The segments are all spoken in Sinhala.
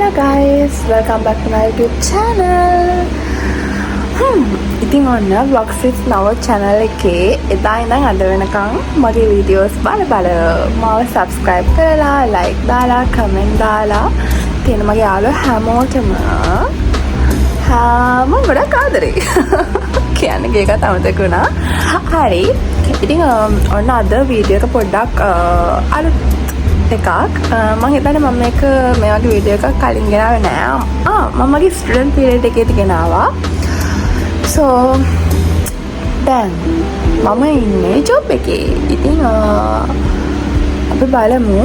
Hello guys, welcome back to my YouTube channel. ඉතින් ඔන්න vlogs with now channel එකේ එදා ඉඳන් අද වෙනකන් මගේ videos බල මාව subscribe කරලා like දාලා comment දාලා තියෙන මගේ යාළුවෝ හැමෝටම මම ගොඩක් ආදරේ කියන්නේ ඒකත් අමතක වුණා. හරි. ඉතින් ඔන්න අද වීඩියෝ එක පොඩ්ඩක් අලුත් එකක් මම හිතන්නේ මම මේක මේ වගේ වීඩියෝ එකක් කලින් ගෙනාවේ නෑ. මම මගේ ස්ටුඩන්ට් පීරියඩ් එකේදී ගෙනාවා. So දැන් මම ඉන්නේ ජොබ් එකේ. ඉතින් අපි බලමු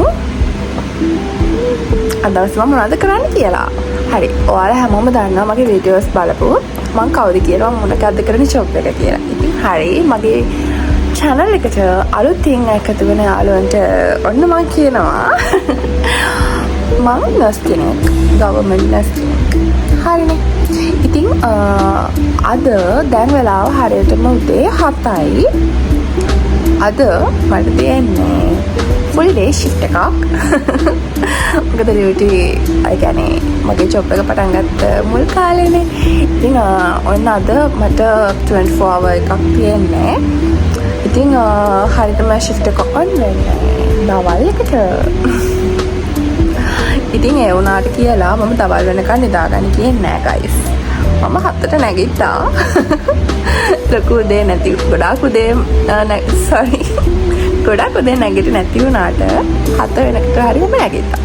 අද දවස් මම මොනවද කරන්න කියලා. හරි. ඔයාලා හැමෝම දන්නවා මගේ වීඩියෝස් බලපු මම කවුද කියලා මම මොනකද්ද කරන්නේ ජොබ් එක කියලා. ඉතින් හරි මගේ channel එකට අලුතින් එකතු වෙන යාළුවන්ට ඔන්න මම කියනවා මම නර්ස් කෙනෙක්, ගවර්න්මන්ට් නර්ස් කෙනෙක්. හරිනේ. ඉතින් අද දැන් වෙලාව හරියටම උදේ 7යි. අද මට තියෙන්නේ full day shift එකක්. මොකද duty I කියන්නේ මගේ job එක පටන් ගත්ත මුල් කාලේනේ. ඉතින් ඔන්න අද මට 24 hour එකක් තියෙන්නේ. ඉතින් හරියටම shift එක on වෙන්නේ දවල් එකට. ඉතින් ඒ වුණාට කියලා මම දවල් වෙනකන් නිදාගන්න කියන්නේ නෑ guys. මම 7ට නැගිට්ටා. ලොකු උදේ නැති ගොඩාක් උදේ sorry. ගොඩාක් උදේ නැගිට නැති වුණාට 7 වෙනකට හරි මම නැගිට්ටා.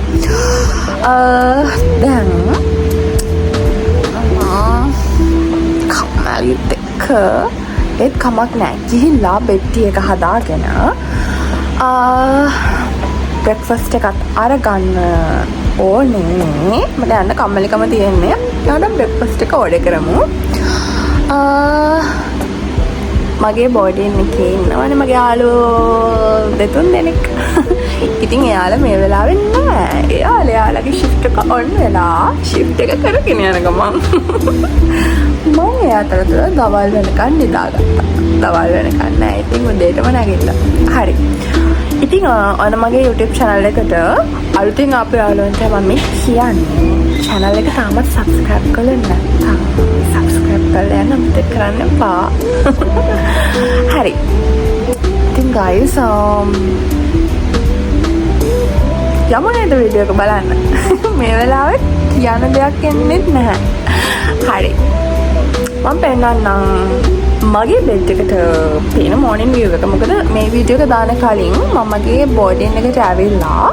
දැන් කම්මැලිත් එක්ක ඒත් කමක් නෑ. ගිහිල්ලා බෙට්ටි එක හදාගෙන බ්‍රෙක්ෆාස්ට් එකක් අරගන්න ඕනේ. මට යන්න කම්මැලිකම තියෙන්නේ. ඊට බ්‍රෙක්ෆාස්ට් එක ඕඩර් කරමු. මගේ බෝඩින් එකේ ඉන්නවනේ මගේ යාළුවෝ දෙතුන් දෙනෙක්. ඉතින් එයාලා මේ වෙලාවෙ නෑ. එයාලගේ shift එක on වෙලා shift එක කරගෙන යන ගමන් මම ඒ අතරතුර දවල් වෙනකන් නිදාගත්තා. දවල් වෙනකන් නෑ. ඉතින් උදේටම නැගිට්ටා. හරි. ඉතින් ඔන්න මගේ YouTube channel එකට අලුතින් ආපු යාළුවන්ට මම කියන්නේ channel එක තාමත් subscribe කරලා නැත්නම් subscribe කරලා යන්න අමතක කරන්න එපා. හරි. ඉතින් guys යමු නේද වීඩියෝ එක බලන්න. මේ වෙලාවේ කියන්න දෙයක් එන්නේ නැහැ. හරි. මම පෙන්නන්නම් මගේ බෙඩ් එකට පේන මෝර්නින් view එක. මොකද මේ වීඩියෝ එක දාන කලින් මම මගේ බෝඩින් එකට ඇවිල්ලා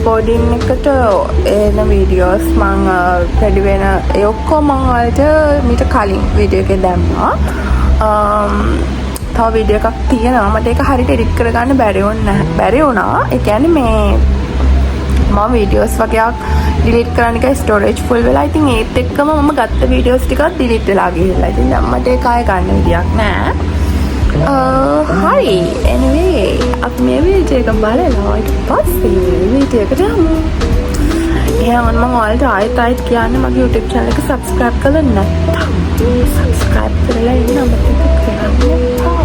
බෝඩින් එකට එන වීඩියෝස් මම රෙඩි වෙන ඒ ඔක්කොම මම වලට මීට කලින් වීඩියෝ එකේ දැම්මා. තව වීඩියෝ එකක් තියෙනවා. මට ඒක හරියට එඩිට් කරගන්න බැරි වුණා. ඒ කියන්නේ මේ මම වීඩියෝස් වගේක් ඩිලීට් කරන්න එක ස්ටෝරේජ් ෆුල් වෙලා. ඉතින් ඒත් එක්කම මම ගත්ත වීඩියෝස් ටිකක් ඩිලීට් වෙලා ගිහිල්ලා. ඉතින් දැන් මට ඒක ආයෙ ගන්න විදියක් නෑ. හරි. anyway අපි මේ වීඩියෝ එක බලලා ඊට පස්සේ වීඩියෝ එකට යමු. එහෙනම් මම ඔයාලට ආයෙත් කියන්නේ මගේ YouTube channel එක subscribe කරලා නැත්නම් subscribe කරලා ඉන්න අමතක කරන්න එපා.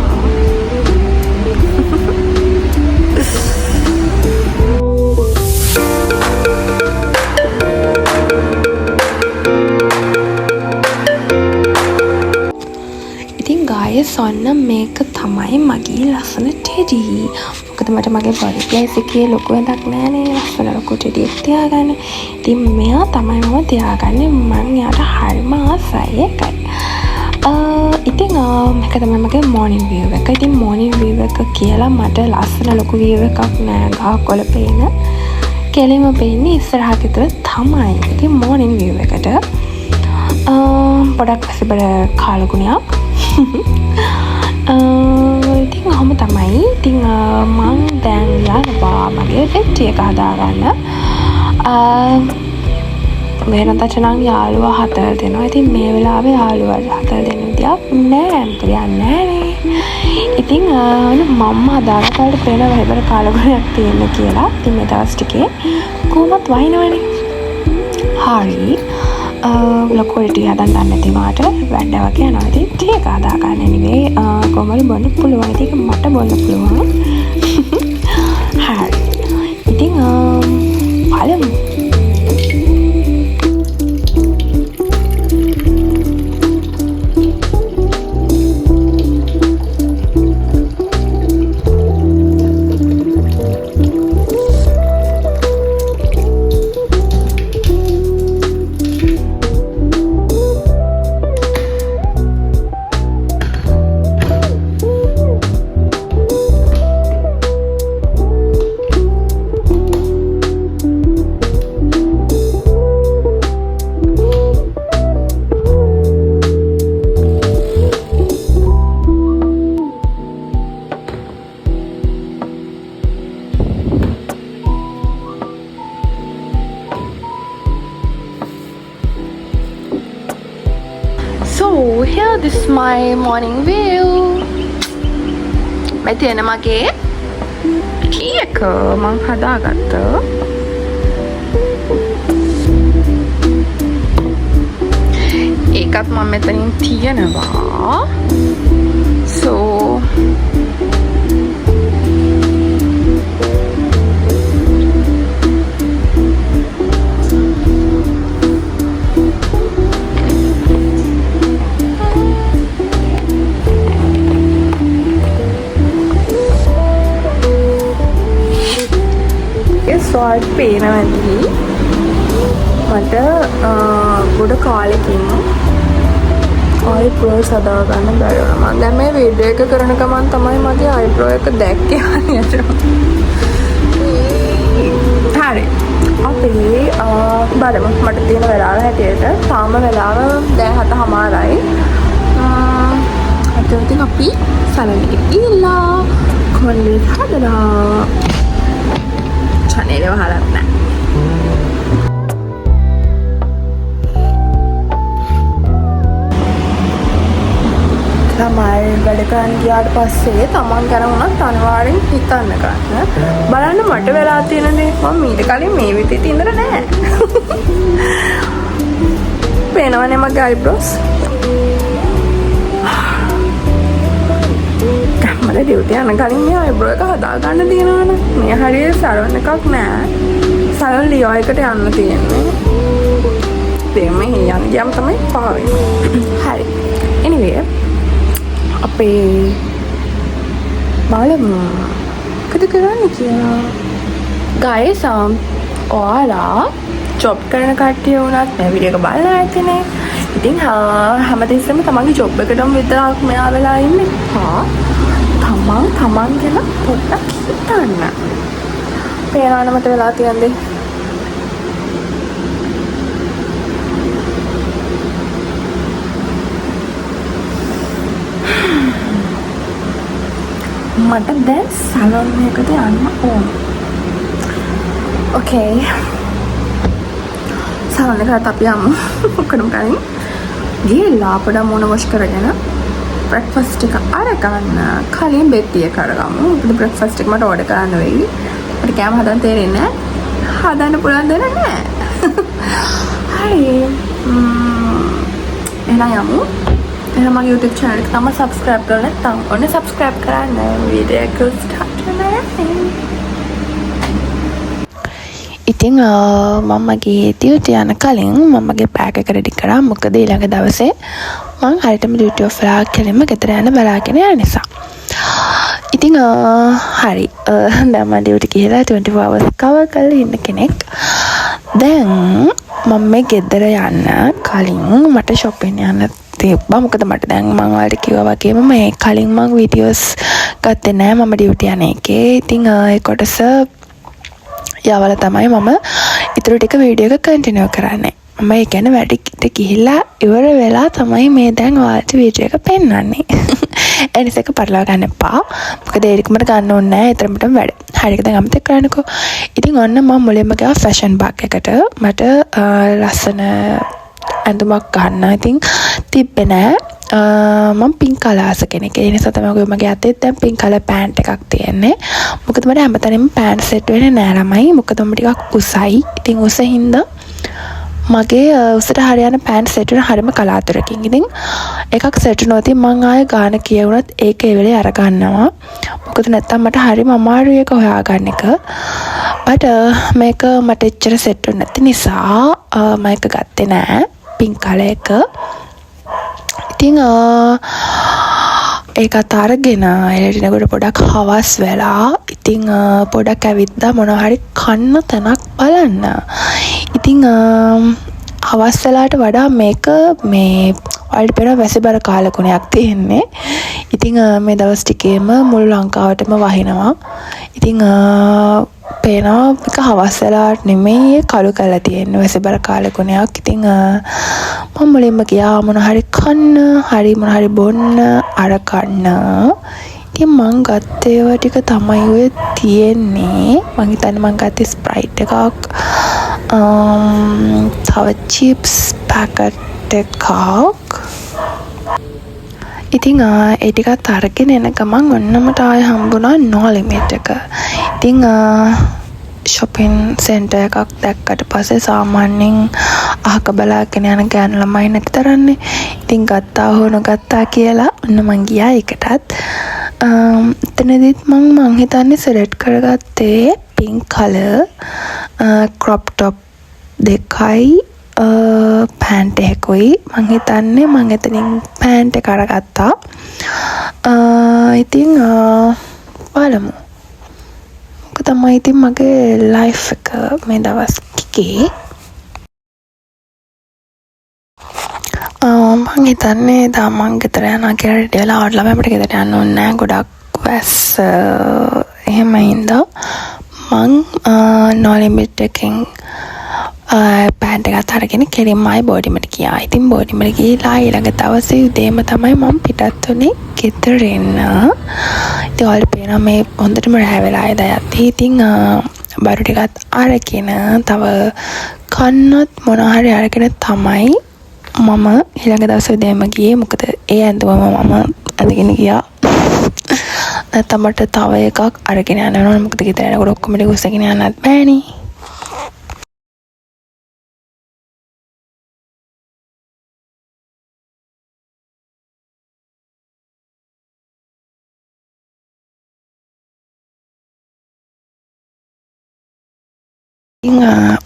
ඔන්න මේක තමයි මගේ ලස්සන ටෙඩි. මොකද මට මගේ බොඩි ප්ලේස් එකේ ලොකු වැඩක් නෑනේ ලස්සන ලොකු ටෙඩි එකක් තියාගන්න. ඉතින් මෙයා තමයි මම තියාගන්නේ. මම එයාට හරිම ආසයි ඒකයි. ඉතින් මේක තමයි මගේ morning view එක. ඉතින් morning view එක කියලා මට ලස්සන ලොකු view එකක් නෑ. ගහකොළ පේන කෙලිම පේන්නේ ඉස්සරහ ගෙදර තමයි. ඉතින් morning view එකට පොඩක් පස්සේ කාලගුණයක් ඉතින් ඔහොම තමයි. ඉතින් මං දැන් යනවා මගේ බෙට් එක හදාගන්න. වෙනදට නම් යාළුවා 4 දෙනවා. ඉතින් මේ වෙලාවේ යාළුවා 4 දෙන විදියක් නෑ. මොකද යන්නේ නෑනේ. ඉතින් මම හදාගන්නට පේන වෙබර කාලගුණයක් තියෙන කියලා. ඉතින් මේ දවස් ටිකේ කොහොමත් වයින්නවනේ. හරි. ලොකෝට ටී හදන්න දන්නේ නැති මාට වැඩ වගේ යනවා. ඉතින් ටී එක හදාගන්න anyway කොහමද බොන්න පුළුවන්. ඉතින් මට බොන්න පුළුවන්. හරි. ඉතින් බලමු. here this is my morning view. මේ තියෙන මගේ tree එක මං හදාගත්තා. ඒකත් මම මෙතනින් තියනවා. So ස්වාට් පේනවැති මට ගොඩ කාලෙකින් අයිබ්‍රෝ සදාගන්න බැරිවුණා. මම දැන් මේ වීඩියෝ එක කරන ගමන් තමයි මගේ අයිබ්‍රෝ එක දැක්කේ හරියට. හරි. අපි බලමු මට තියෙන වෙලාව හැටියට. තාම වෙලාව දැන් 7:00යි. ඉතින් අපි සැලොන් එකට ගිහිල්ලා කොල්ලේ හදලා channel එක වහලත් නැහැ. තමයි වැඩ කරන්න ගියාට පස්සේ තමන් ගැන උනත් අනිවාර්යෙන් හිතන්න ගන්න. බලන්න මට වෙලා තියෙන දේ මම මීට කලින් මේ විදිහට ඉඳලා නැහැ. පේනවනේ මගේ eyebrows. මට ඩියුටි යන කලින් මේ eyebrow එක හදා ගන්න තියෙනවනේ. මේ හරියට සලොන් එකක් නෑ. සලොන් ලියෝ එකට යන්න තියෙන්නේ. ඉතින් මේ යන්න ගියම තමයි පාවෙන්නේ. හරි. anyway අපේ බලමු මොකද කරන්නේ කියලා. guys ඔයාලා ජොබ් කරන කට්ටිය වුණත් මේ වීඩියෝ එක බලලා ඇතිනේ. ඉතින් හැමතිස්සෙම තමන්ගේ ජොබ් එකටම විතරක් මෙයා වෙලා ඉන්නේ. තමන් ගැන පොඩ්ඩක් හිතන්න. පේනවද මට වෙලා තියෙන්නේ? මට දැන් සලොන් එකකට යන්න ඕන. ඕකේ. සලොන් එකට අපි යමු. මොකටද කලින් ගිහලා අපිට මොන වොෂ් කරගෙන බ්‍රෙක්ෆාස්ට් එක අරගන්න කලින් බෙට්ටි එක අරගමු. මොකද බ්‍රෙක්ෆාස්ට් එක මට ඕඩර් කරන්න වෙයි. මට කෑම හදන්න තේරෙන්නේ නැහැ. හදන්න පුළුවන් දෙයක් නැහැ. හරි. එහෙනම් යමු. එහෙනම් මගේ YouTube channel එක තමයි subscribe කරලා නැත්නම් ඔන්න subscribe කරන්න. වීඩියෝ එක start කරන්න. ඉතින් මම මගේ duty යන කලින් මම මගේ bag එක ready කරා. මොකද ඊළඟ දවසේ මම හරියටම duty off වෙලා කෙලින්ම ගෙදර යන්න බලාගෙන යන නිසා. ඉතින් හරි. දැන් මම duty ගිහලා 24 hours cover කරලා ඉන්න කෙනෙක්. දැන් මම මේ ගෙදර යන්න කලින් මට shopping යන්න තිබ්බා. මොකද මට දැන් මම ඔයාලට කිව්වා වගේම මේ කලින් මම videos ගත්තේ නැහැ මම duty යන එකේ. ඉතින් ඒ කොටස යවලා තමයි මම ඊටු ටික වීඩියෝ එක කන්ටිනියු කරන්නේ. මම ඒ කියන්නේ වැඩට ගිහිල්ලා ඉවර වෙලා තමයි මේ දැන් ඔයාලට වීඩියෝ එක පෙන්වන්නේ. එනිසක පටලවා ගන්න එපා. මොකද ඒක මට ගන්න ඕනේ නැහැ. ඊතරමටම වැඩ. හරි ඒක දැන් අමතක කරන්නකෝ. ඉතින් ඔන්න මම මුලින්ම ගියා ෆැෂන් බාග් එකට. මට ලස්සන ඇඳුමක් ගන්න. ඉතින් තිබ්බේ නෑ. මම පින්ක් කලාස කෙනෙක්. ඒ නිසා තමයි මගේ අතේ දැන් පින්ක් කලර් පෑන්ට් එකක් තියෙන්නේ. මොකද මට හැමතැනම පෑන්ට් සෙට් වෙන්නේ නෑ ළමයි. මොකද මම ටිකක් උසයි. ඉතින් උස හින්දා මගේ උසට හරියන පෑන්ට් සෙට් වෙන හරියම කලාතුරකින්. ඉතින් එකක් සෙට් වුණොත් මම ආයෙ ගාන කියවුණත් ඒක ඒ වෙලේ අර ගන්නවා. මොකද නැත්තම් මට හරියම අමාරුයි ඒක හොයාගන්න එක. බට මේක මට එච්චර සෙට් වෙන්නේ නැති නිසා මම ඒක ගත්තේ නෑ පින්ක් කලර් එක. ඉතින් ඒකත් අරගෙන එළටිනකොට පොඩක් හවස් වෙලා. ඉතින් පොඩක් ඇවිත්දා මොනවා හරි කන්න තැනක් බලන්න. ඉතින් හවස් වෙලාට වඩා මේක මේ ඔයාලට පේන වැසිබර කාලගුණයක් තියෙන්නේ. ඉතින් මේ දවස් ටිකේම මුළු ලංකාවටම වහිනවා. ඉතින් පේනවා මේක හවස් වෙලාවට නෙමෙයි කළු කරලා තියෙන්නේ වැසිබර කාලගුණයක්. ඉතින් මම මුලින්ම ගියා මොන හරි කන්න හරි මොන හරි බොන්න අර කන්න. ඉතින් මං ගත්තේ ඒවා ටික තමයි ඔය තියෙන්නේ. මං හිතන්නේ මං ගත්තේ ස්ප්‍රයිට් එකක්. තව චිප්ස් පැකට් එකක්. ඉතින් ඒ ටිකත් අරගෙන එන ගමන් ඔන්න මට ආයෙ හම්බුණා No Limit එක. ඉතින් shopping center එකක් දැක්කට පස්සේ සාමාන්‍යයෙන් අහක බලාගෙන යන ගෑනු ළමයි නැති තරන්නේ. ඉතින් ගත්තා හෝ නොගත්තා කියලා ඔන්න මං ගියා ඒකටත්. එතනදිත් මං හිතන්නේ select කරගත්තේ pink color crop top දෙකයි පෑන්ට් එකකුයි. මං හිතන්නේ මං එතනින් පෑන්ට් එක අරගත්තා. ඉතින් බලමු. මොකද තමයි ඉතින් මගේ ලයිෆ් එක මේ දවස් ටිකේ මං හිතන්නේ මං ගෙදර යනවා කියලා රෙඩි වෙලා ආවට ළමයට ගෙදර යන්න ඕනේ නැහැ. ගොඩක් වැස්ස එහෙම හින්දා මං No Limit එකෙන් පෑන්ට් එකත් අරගෙන කෙලින්ම ආයි බෝඩිමට ගියා. ඉතින් බෝඩිමට ගිහිලා ඊළඟ දවසේ උදේම තමයි මම පිටත් වුණේ ගෙදර එන්න. ඉතින් ඔයාලට පේනවා මේ හොඳටම රැ වෙලා යද්දී ඉතින් බඩු ටිකත් අරගෙන තව කන්නත් මොනවා හරි අරගෙන තමයි මම ඊළඟ දවසේ උදේම ගියේ. මොකද ඒ ඇඳුම මම අඳගෙන ගියා. නැත්නම් මට තව එකක් අරගෙන යන්න ඕන. මොකද ගෙදර යනකොට ඔක්කොම ටික උස්සගෙන යන්නත් බෑනේ.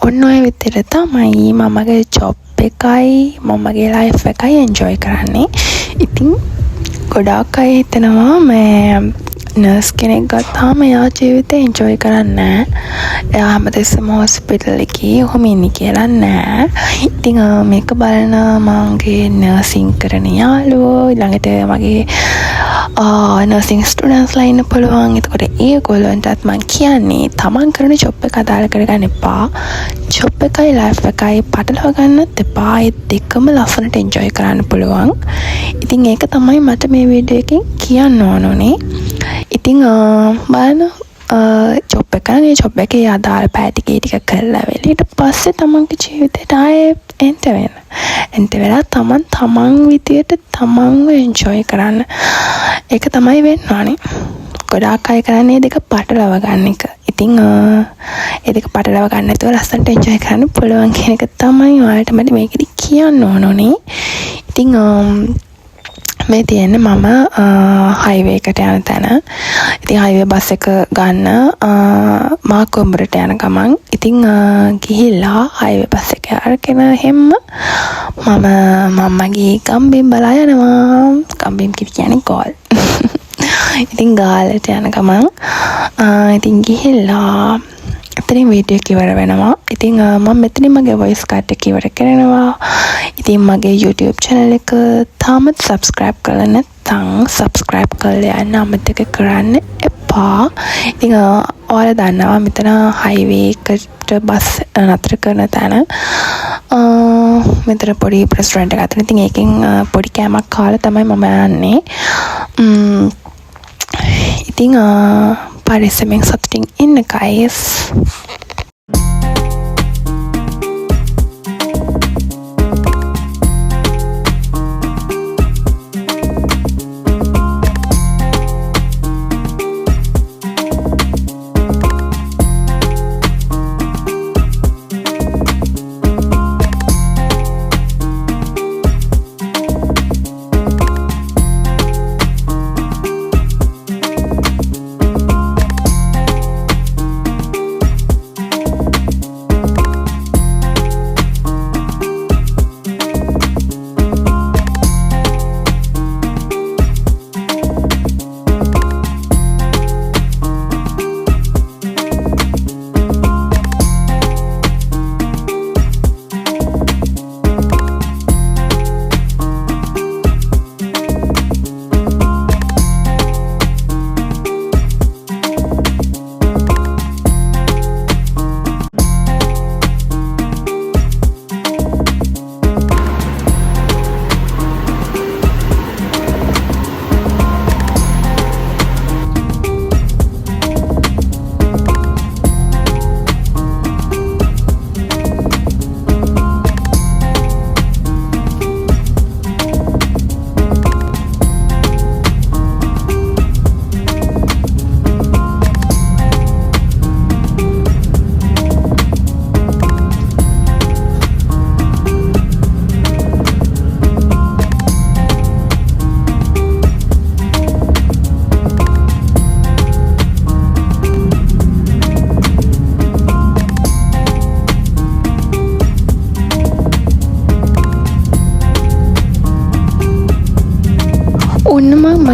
ඔන්න ඔය විදිහට තමයි මමගේ ජොබ් එකයි මමගේ ලයිෆ් එකයි එන්ජොයි කරන්නේ. ඉතින් ගොඩාක් අය හිතනවා මේ නර්ස් කෙනෙක් ගත්තාම එයා ජීවිතේ එන්ජොයි කරන්නේ නැහැ. එයා හැමතිස්සෙම හොස්පිටල් එකේ ඔහොම ඉන්නේ කියලා නෑ. ඉතින් මේක බලන මගේ නර්සින් කරන යාළුවෝ ඊළඟට මගේ නර්සිං ස්ටුඩන්ට්ස්ලා ඉන්න පුළුවන්. එතකොට ඒගොල්ලන්ටත් මම කියන්නේ තමන් කරන ජොබ් එක අදාළ කරගන්න එපා. ජොබ් එකයි ලයිෆ් එකයි පටලවා ගන්නත් එපා. ඒ දෙකම ලස්සනට එන්ජොයි කරන්න පුළුවන්. ඉතින් ඒක තමයි මට මේ වීඩියෝ එකෙන් කියන්න ඕනේ. ඉතින් බලන්න ජොබ් එක නම් ඒ ජොබ් එකේ අදාළ පැය ටික කරලා වෙලා ඊට පස්සේ තමන්ගේ ජීවිතේට ආයේ එන්ට වෙලා තමන් විදියට තමන්ව එන්ජොයි කරන්න. ඒක තමයි වෙන්න ඕනේ. ගොඩාක් අය කරන්නේ දෙක පටලවා ගන්න එක. ඉතින් ඒ දෙක පටලවා ගන්න නැතුව ලස්සනට එන්ජොයි කරන්න පුළුවන් කියන එක තමයි ඔයාලට මට මේකෙදි කියන්න ඕනේ. ඉතින් මේ තියෙන්නේ මම හයිවේ එකට යන තැන. ඉතින් හයිවේ බස් එක ගන්න මා කොඹරට යන ගමන් ඉතින් ගිහිල්ලා හයිවේ බස් එක අරගෙන හැම මමගේ ගම්බිම් බලා යනවා. ගම්බිම් කියන්නේ ගෝල්. ඉතින් ගාලට යන ගමන් ඉතින් ගිහිල්ලා එතනින් වීඩියෝ එක ඉවර වෙනවා. ඉතින් මම මෙතනින් මගේ වොයිස් කට් එක ඉවර කරනවා. ඉතින් මගේ YouTube channel එක තාමත් subscribe කරලා නැත්නම් subscribe කරලා යන්න අමතක කරන්න එපා. ඉතින් ඔයාලා දන්නවා මෙතන highway එකට බස් නතර කරන තැන මෙතන පොඩි restaurant එකක් අතන. ඉතින් ඒකෙන් පොඩි කෑමක් කාලා තමයි මම යන්නේ. ඉතින් පරිස්සමෙන් සතුටින් ඉන්න guys.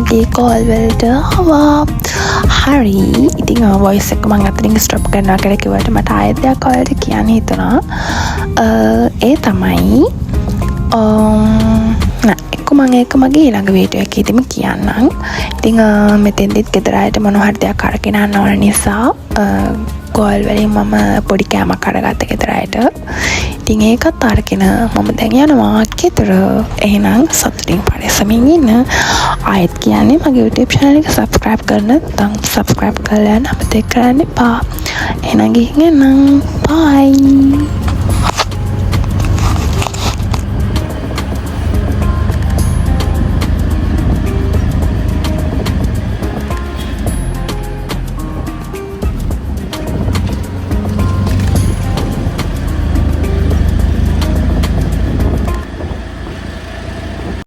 මගේ කෝල් වලට ආවා. හරි ඉතින් වොයිස් එක මම අතනින් ස්ටොප් කරනවා කියලා කිව්වට මට ආයෙත් දෙයක් ඔයාලට කියන්න හිතුණා. ඒ තමයි මම ඒක මගේ ඊළඟ වීඩියෝ එකේදීම කියන්නම්. ඉතින් මෙතෙන්දිත් ගෙදර ආයෙත් මොනවා හරි දෙයක් අරගෙන යන්න ඕන නිසා කෝල් වලින් මම පොඩි කෑමක් අරගත්ත ගෙදර ආයෙත්. ඉතින් ඒකත් අරගෙන මම දැන් යනවා ගෙදර. එහෙනම් සතුටින් පරිස්සමින් ඉන්න. ආයෙත් කියන්නේ මගේ YouTube channel එක subscribe කරන්න නැත්නම් subscribe කරලා යන්න අමතක කරන්න එපා. එහෙනම් ගිහින් එන්නම්. bye.